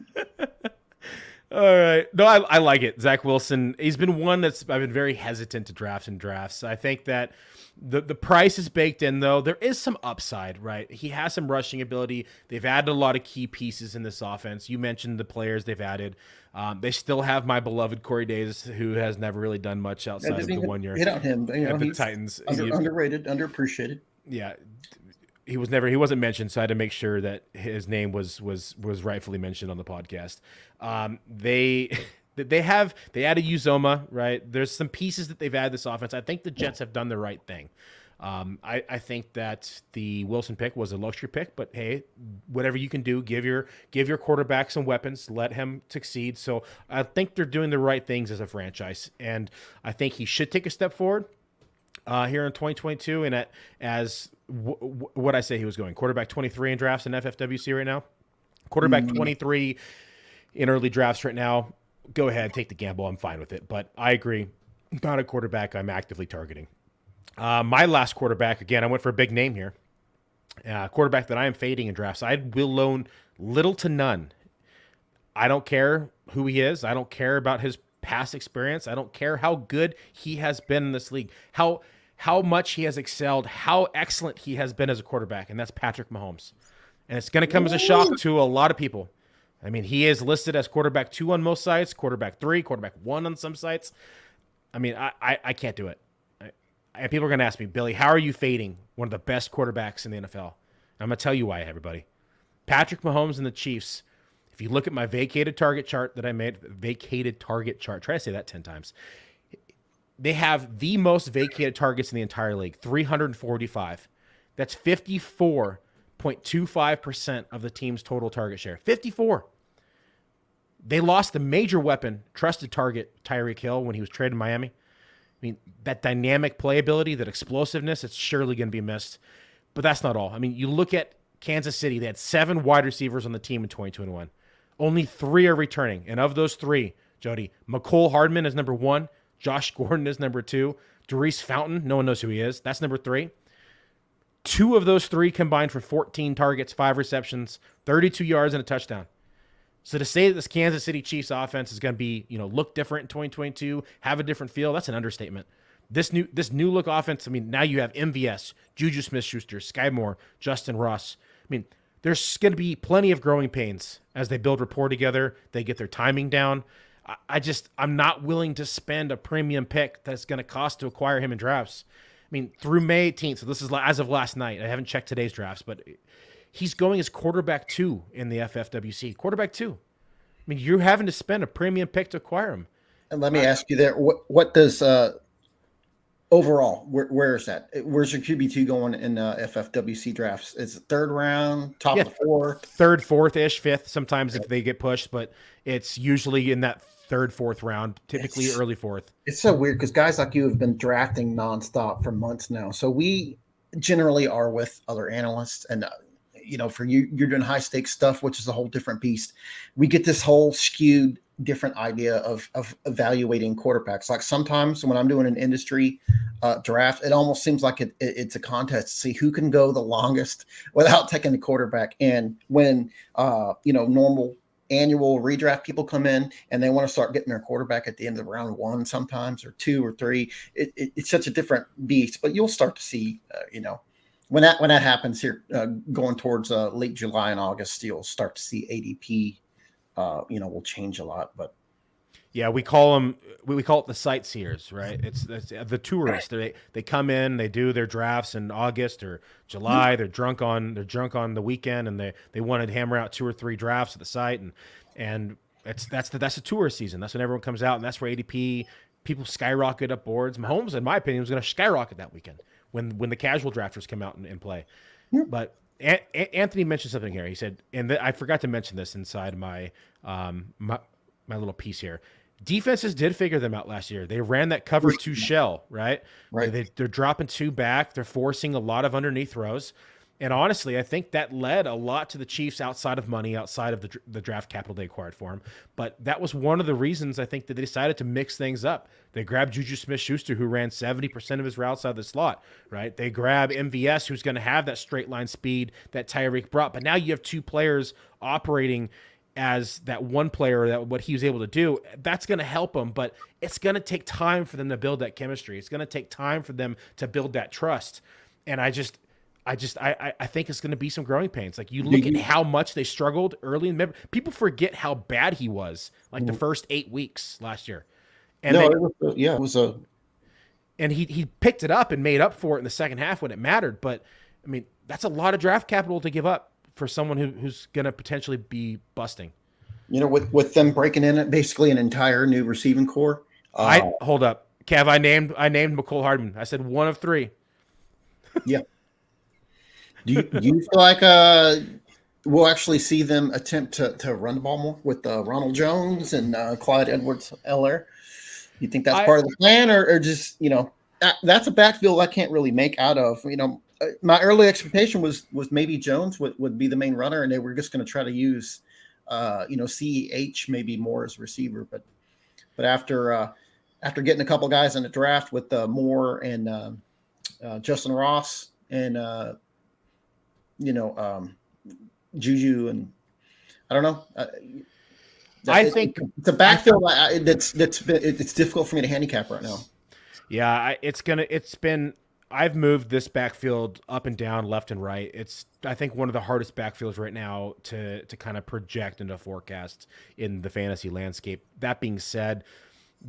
All right. No, I like it. Zach Wilson, he's been one I've been very hesitant to draft in drafts. I think that the price is baked in, though. There is some upside, right? He has some rushing ability. They've added a lot of key pieces in this offense. You mentioned the players they've added. They still have my beloved Corey Davis, who has never really done much outside of the 1 year. Hit on him. At the Titans. Underrated, underappreciated. Yeah. He wasn't mentioned, so I had to make sure that his name was rightfully mentioned on the podcast. They added Uzoma, right? There's some pieces that they've added this offense. I think the Jets have done the right thing. I think that the Wilson pick was a luxury pick, but hey, whatever you can do, give your quarterback some weapons, let him succeed. So I think they're doing the right things as a franchise, and I think he should take a step forward here in 2022. And what I say he was going quarterback 23 in drafts in FFWC right now, quarterback 23 in early drafts right now. Go ahead, take the gamble. I'm fine with it, but I agree, not a quarterback I'm actively targeting. My last quarterback, again, I went for a big name here. Quarterback that I am fading in drafts. I will loan little to none. I don't care who he is. I don't care about his past experience. I don't care how good he has been in this league, how much he has excelled, how excellent he has been as a quarterback, and that's Patrick Mahomes. And it's going to come as a shock to a lot of people. I mean, he is listed as quarterback 2 on most sites, quarterback 3, quarterback 1 on some sites. I mean, I can't do it. And people are going to ask me, Billy, how are you fading one of the best quarterbacks in the NFL? And I'm going to tell you why, everybody. Patrick Mahomes and the Chiefs, if you look at my vacated target chart that I made, try to say that 10 times. They have the most vacated targets in the entire league, 345. That's 54.25% of the team's total target share. 54. They lost the major weapon, trusted target, Tyreek Hill, when he was traded to Miami. I mean, that dynamic playability, that explosiveness, it's surely going to be missed. But that's not all. I mean, you look at Kansas City, they had 7 wide receivers on the team in 2021. Only 3 are returning. And of those 3, Jody, McCole Hardman is number 1. Josh Gordon is number 2. Darius Fountain, no one knows who he is. That's number 3. 2 of those 3 combined for 14 targets, 5 receptions, 32 yards, and a touchdown. So to say that this Kansas City Chiefs offense is going to be, look different in 2022, have a different feel, that's an understatement. This new look offense, I mean, now you have MVS, Juju Smith-Schuster, Sky Moore, Justin Ross. I mean, there's going to be plenty of growing pains as they build rapport together, they get their timing down. I'm not willing to spend a premium pick that's going to cost to acquire him in drafts. I mean, through May 18th, so this is as of last night. I haven't checked today's drafts, but he's going as quarterback 2 in the FFWC. Quarterback 2. I mean, you're having to spend a premium pick to acquire him. And let me ask you there, what does overall, where is that? Where's your QB2 going in FFWC drafts? Is it 3rd round, top of the 4th? 3rd, 4th-ish, 5th, sometimes if they get pushed, but it's usually in that 3rd, 4th round, typically early 4th. It's so weird because guys like you have been drafting nonstop for months now. So we generally are with other analysts, and for you, you're doing high stakes stuff, which is a whole different beast. We get this whole skewed different idea of evaluating quarterbacks. Like sometimes when I'm doing an industry draft, it almost seems like it's a contest to see who can go the longest without taking the quarterback. And when normal annual redraft people come in and they want to start getting their quarterback at the end of round 1 sometimes, or 2 or 3, it's such a different beast. But you'll start to see when that happens here going towards late July and August, you'll start to see ADP will change a lot. But Yeah, we call them we call it the sightseers, right? It's the tourists. They come in, they do their drafts in August or July. They're drunk on the weekend, and they want to hammer out 2 or 3 drafts at the site, and that's the tourist season. That's when everyone comes out, and that's where ADP people skyrocket up boards. Mahomes, in my opinion, was going to skyrocket that weekend when the casual drafters come out and play. Yeah. But Anthony mentioned something here. He said, and I forgot to mention this inside my my little piece here. Defenses did figure them out last year. They ran that cover 2 shell, right? Right. They're dropping 2 back. They're forcing a lot of underneath throws. And honestly, I think that led a lot to the Chiefs outside of money, outside of the draft capital they acquired for him. But that was one of the reasons I think that they decided to mix things up. They grabbed Juju Smith-Schuster, who ran 70% of his routes out of the slot, right? They grab MVS, who's going to have that straight line speed that Tyreek brought. But now you have 2 players operating as that one player, that what he was able to do. That's going to help him, but it's going to take time for them to build that chemistry. It's going to take time for them to build that trust. And I think it's going to be some growing pains. Like, you look at how much they struggled early. People forget how bad he was, like the first 8 weeks last year. And it was a. And he picked it up and made up for it in the second half when it mattered. But I mean, that's a lot of draft capital to give up for someone who's going to potentially be busting. You know, with them breaking in basically an entire new receiving core. Hold up, Kev. I named McCole Hardman. I said 1 of 3. Yeah. Do you feel like we'll actually see them attempt to run the ball more with Ronald Jones and Clyde Edwards-Helaire? You think that's part of the plan, or just, that's a backfield I can't really make out of. My early expectation was maybe Jones would be the main runner, and they were just going to try to use, CEH maybe more as a receiver. But after getting a couple guys in the draft with Moore and Justin Ross and Juju, and I don't know. I think it's a backfield it's difficult for me to handicap right now. Yeah, I've moved this backfield up and down, left and right. It's, I think, one of the hardest backfields right now to kind of project into forecasts in the fantasy landscape. That being said,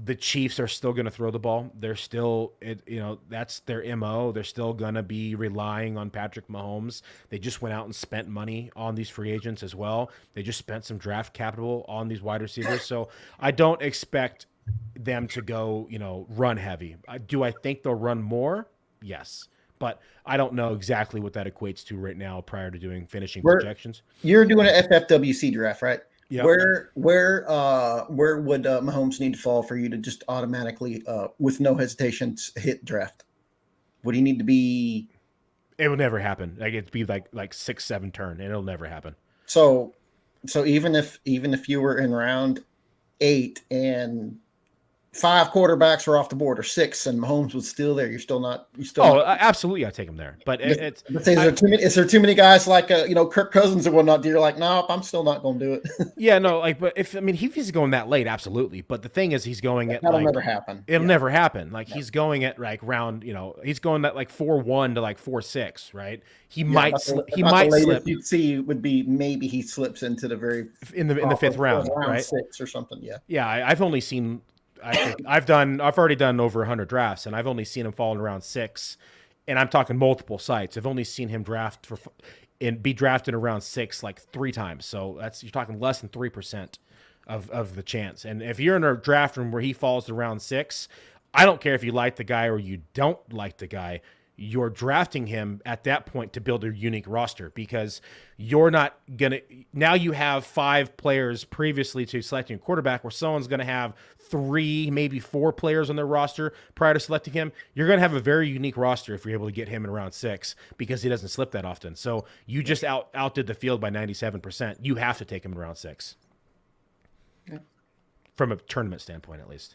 the Chiefs are still going to throw the ball. They're still, that's their MO. They're still going to be relying on Patrick Mahomes. They just went out and spent money on these free agents as well. They just spent some draft capital on these wide receivers. So I don't expect them to go, run heavy. Do I think they'll run more? Yes. But I don't know exactly what that equates to right now prior to finishing projections. You're doing an FFWC draft, right? Yeah. Where would Mahomes need to fall for you to just automatically, with no hesitation, hit draft? Would he need to be? It would never happen. Like, it'd be like 6, 7 turn. It'll never happen. So even if you were in round 8 and 5 quarterbacks were off the board, or 6, and Mahomes was still there, absolutely, I take him there. But is there too many guys like Kirk Cousins and whatnot? You're like, no, I'm still not going to do it. Yeah, no, but if he's going that late, absolutely. But the thing is, he's going at that'll never happen. It'll never happen. Like, he's going at round, he's going at 4-1 to 4-6, right? He might slip. You'd see would be maybe he slips into the very in the 5th round, right? 6 or something. Yeah. Yeah, I've only seen. I think I've already done over 100 drafts, and I've only seen him fall in around 6, and I'm talking multiple sites. I've only seen him be drafted around 6 3 times. So you're talking less than 3% of the chance. And if you're in a draft room where he falls to round 6, I don't care if you like the guy or you don't like the guy. You're drafting him at that point to build a unique roster, because you're not going to – now you have 5 players previously to selecting a quarterback where someone's going to have 3, maybe 4 players on their roster prior to selecting him. You're going to have a very unique roster if you're able to get him in round 6, because he doesn't slip that often. So you just outdid the field by 97%. You have to take him in round 6. Yeah. From a tournament standpoint, at least.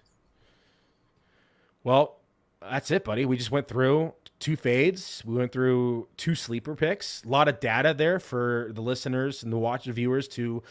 Well, that's it, buddy. We just went through 2 fades. We went through 2 sleeper picks. A lot of data there for the listeners and the viewers to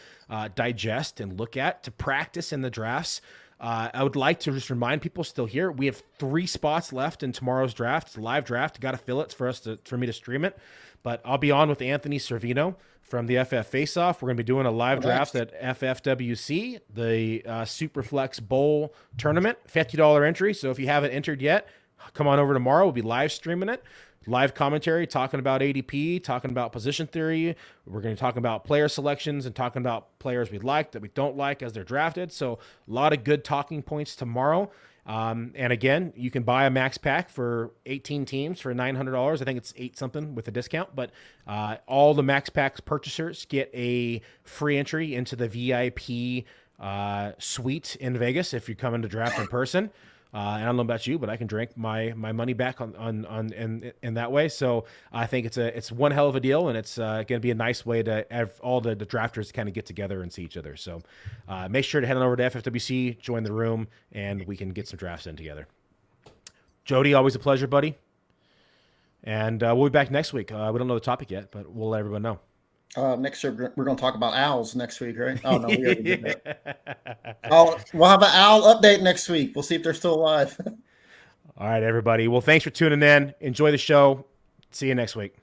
digest and look at, to practice in the drafts. I would like to just remind people still here, we have 3 spots left in tomorrow's draft. It's a live draft. Got to fill it for me to stream it. But I'll be on with Anthony Servino from the FF Faceoff. We're going to be doing a live draft at FFWC, the Superflex Bowl tournament, $50 entry. So if you haven't entered yet, come on over tomorrow. We'll be live streaming it. Live commentary, talking about ADP, talking about position theory. We're going to talk about player selections and talking about players we like that we don't like as they're drafted. So a lot of good talking points tomorrow. And again, you can buy a max pack for 18 teams for $900. I think it's 8 something with a discount, but all the max packs purchasers get a free entry into the VIP suite in Vegas if you're coming to draft in person. And I don't know about you, but I can drink my money back on in that way. So I think it's one hell of a deal, and it's going to be a nice way to have all the drafters kind of get together and see each other. So make sure to head on over to FFWC, join the room, and we can get some drafts in together. Jody, always a pleasure, buddy. And we'll be back next week. We don't know the topic yet, but we'll let everyone know. Next year, we're going to talk about owls next week, right? Oh, no, we already did that. We'll have an owl update next week. We'll see if they're still alive. All right, everybody. Well, thanks for tuning in. Enjoy the show. See you next week.